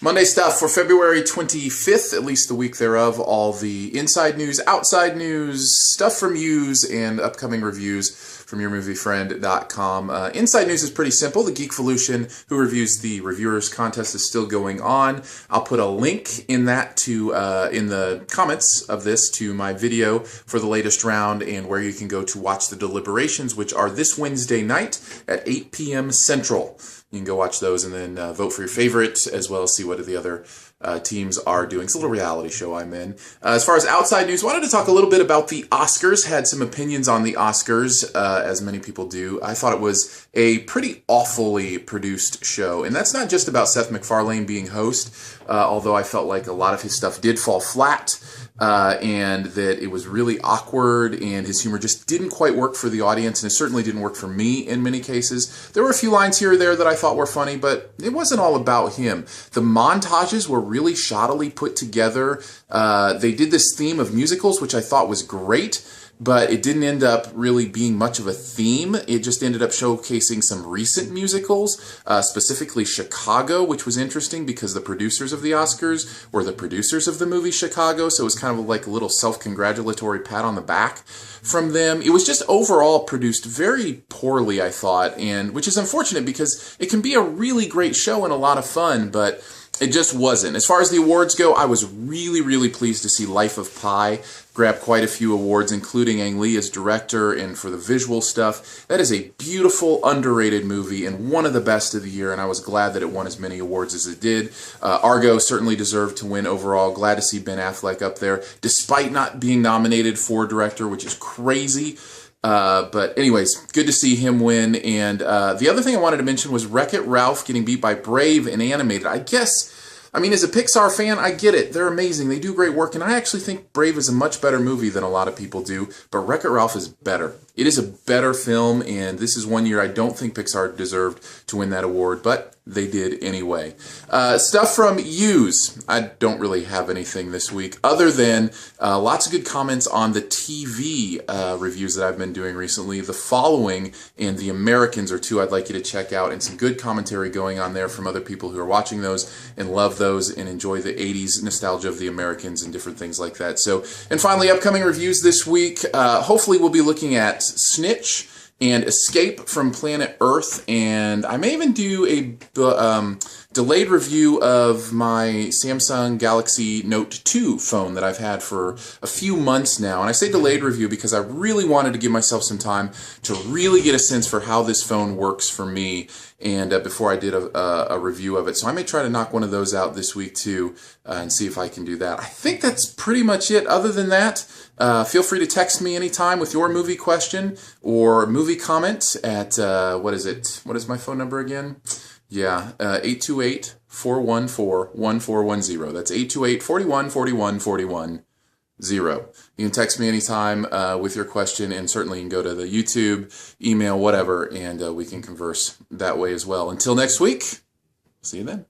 Monday stuff for February 25th, at least the week thereof. All the inside news, outside news, stuff from yous, and upcoming reviews from yourmoviefriend.com. Inside news is pretty simple. The Geekvolution, who reviews the reviewers contest, is still going on. I'll put a link in that to in the comments of this to my video for the latest round and where you can go to watch the deliberations, which are this Wednesday night at 8 p.m. Central. You can go watch those and then vote for your favorite, as well as see what the other teams are doing. It's a little reality show I'm in. As far as outside news, wanted to talk a little bit about the Oscars. Had some opinions on the Oscars, as many people do. I thought it was a pretty awfully produced show. And that's not just about Seth McFarlane being host, although I felt like a lot of his stuff did fall flat. And that it was really awkward and his humor just didn't quite work for the audience, and it certainly didn't work for me in many cases. There were a few lines here or there that I thought were funny, but it wasn't all about him. The montages were really shoddily put together. They did this theme of musicals, which I thought was great, but it didn't end up really being much of a theme. It just ended up showcasing some recent musicals, specifically Chicago, which was interesting because the producers of the Oscars were the producers of the movie Chicago, so it was kind of like a little self-congratulatory pat on the back from them. It was just overall produced very poorly, I thought, and which is unfortunate because it can be a really great show and a lot of fun, but it just wasn't. As far as the awards go, I was really, really pleased to see Life of Pi grab quite a few awards, including Ang Lee as director and for the visual stuff. That is a beautiful, underrated movie and one of the best of the year, and I was glad that it won as many awards as it did. Argo certainly deserved to win overall. Glad to see Ben Affleck up there, despite not being nominated for director, which is crazy. But anyways, good to see him win. And the other thing I wanted to mention was WreckIt Ralph getting beat by Brave in animated. I mean, as a Pixar fan, I get it. They're amazing. They do great work, and I actually think Brave is a much better movie than a lot of people do, but WreckIt Ralph is better. It is a better film, and this is one year I don't think Pixar deserved to win that award, but they did anyway. Stuff from yous. I don't really have anything this week, other than lots of good comments on the TV reviews that I've been doing recently. The Following and The Americans are two I'd like you to check out, and some good commentary going on there from other people who are watching those and love those and enjoy the 80s nostalgia of The Americans and different things like that. So, and finally, upcoming reviews this week. Hopefully we'll be looking at Snitch and Escape from Planet Earth, and I may even do a delayed review of my Samsung Galaxy Note 2 phone that I've had for a few months now. And I say delayed review because I really wanted to give myself some time to really get a sense for how this phone works for me, and before I did a review of it. So I may try to knock one of those out this week too, and see if I can do that. I think that's pretty much it. Other than that, feel free to text me anytime with your movie question or movie comment at, what is my phone number again? Yeah, 828-414-1410. That's 828-41-41-41-0. You can text me anytime with your question, and certainly you can go to the YouTube, email, whatever, and we can converse that way as well. Until next week, see you then.